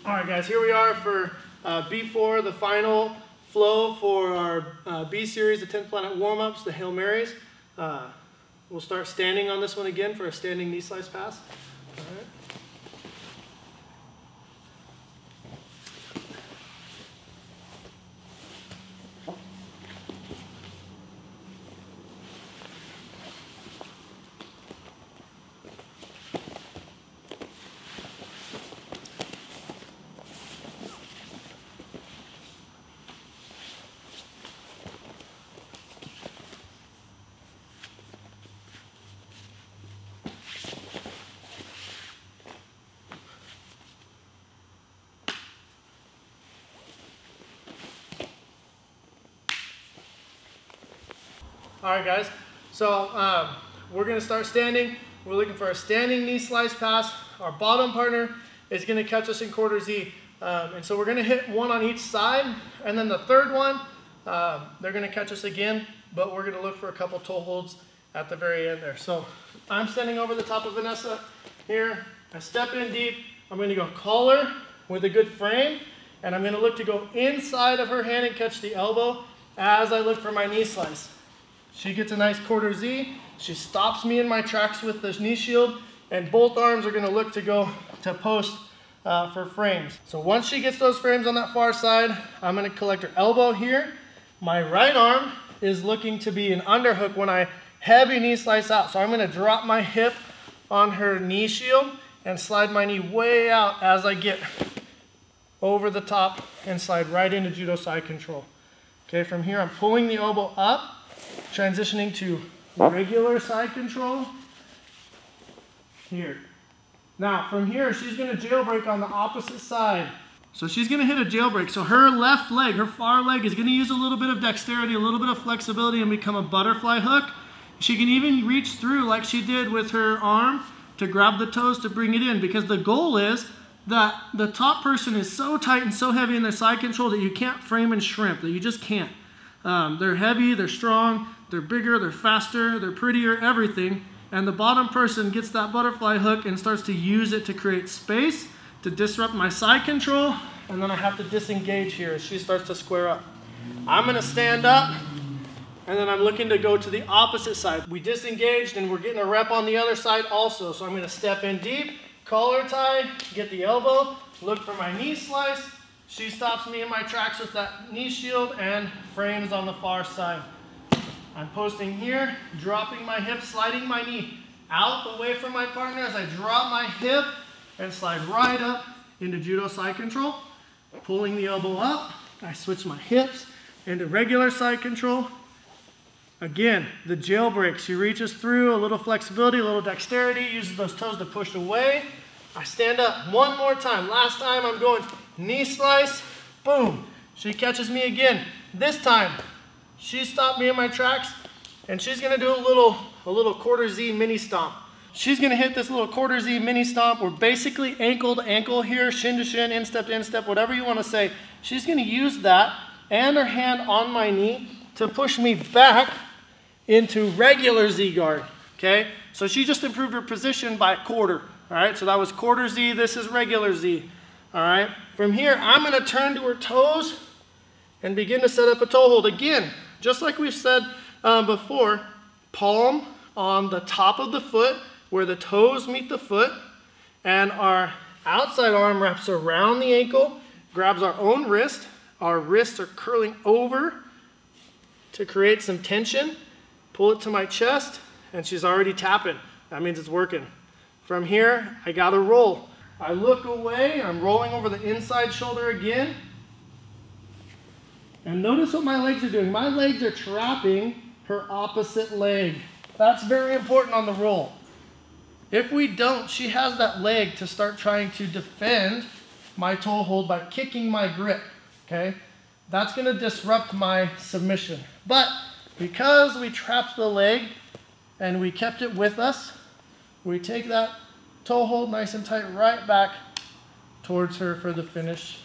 All right, guys, here we are for B4, the final flow for our B series, the 10th Planet warm-ups, the Hail Marys. We'll start standing on this one again for a standing knee slice pass. All right. All right, guys, so we're going to start standing. We're looking for a standing knee slice pass. Our bottom partner is going to catch us in quarter Z. And so we're going to hit one on each side. And then the third one, they're going to catch us again, but we're going to look for a couple toe holds at the very end there. So I'm standing over the top of Vanessa here. I step in deep. I'm going to go collar with a good frame. And I'm going to look to go inside of her hand and catch the elbow as I look for my knee slice. She gets a nice quarter Z. She stops me in my tracks with this knee shield, and both arms are going to look to go to post for frames. So once she gets those frames on that far side, I'm going to collect her elbow here. My right arm is looking to be an underhook when I heavy knee slice out. So I'm going to drop my hip on her knee shield and slide my knee way out as I get over the top and slide right into judo side control. Okay, from here I'm pulling the elbow up, transitioning to regular side control here. Now from here, she's going to jailbreak on the opposite side. So she's going to hit a jailbreak. So her left leg, her far leg, is going to use a little bit of dexterity, a little bit of flexibility, and become a butterfly hook. She can even reach through like she did with her arm to grab the toes to bring it in, because the goal is that the top person is so tight and so heavy in their side control that you can't frame and shrimp, that you just can't. They're heavy, they're strong, they're bigger, they're faster, they're prettier, everything. And the bottom person gets that butterfly hook and starts to use it to create space, to disrupt my side control, and then I have to disengage here as she starts to square up. I'm going to stand up, and then I'm looking to go to the opposite side. We disengaged, and we're getting a rep on the other side also. So I'm going to step in deep, collar tie, get the elbow, look for my knee slice. She stops me in my tracks with that knee shield and frames on the far side. I'm posting here, dropping my hip, sliding my knee out away from my partner as I drop my hip and slide right up into judo side control. Pulling the elbow up, I switch my hips into regular side control. Again, the jailbreak, she reaches through, a little flexibility, a little dexterity, uses those toes to push away. I stand up one more time. Last time I'm going knee slice, boom. She catches me again. This time, she stopped me in my tracks, and she's gonna do a little quarter Z mini stomp. She's gonna hit this little quarter Z mini stomp. We're basically ankle to ankle here, shin to shin, instep to instep, whatever you wanna say. She's gonna use that and her hand on my knee to push me back into regular Z guard, okay? So she just improved her position by a quarter, all right? So that was quarter Z, this is regular Z, all right? From here, I'm gonna turn to her toes and begin to set up a toe hold. Again, just like we've said before, palm on the top of the foot where the toes meet the foot, and our outside arm wraps around the ankle, grabs our own wrist. Our wrists are curling over to create some tension. Pull it to my chest, and she's already tapping. That means it's working. From here, I gotta roll. I look away, I'm rolling over the inside shoulder again. And notice what my legs are doing. My legs are trapping her opposite leg. That's very important on the roll. If we don't, she has that leg to start trying to defend my toe hold by kicking my grip, okay? That's gonna disrupt my submission. But because we trapped the leg and we kept it with us, we take that toe hold nice and tight right back towards her for the finish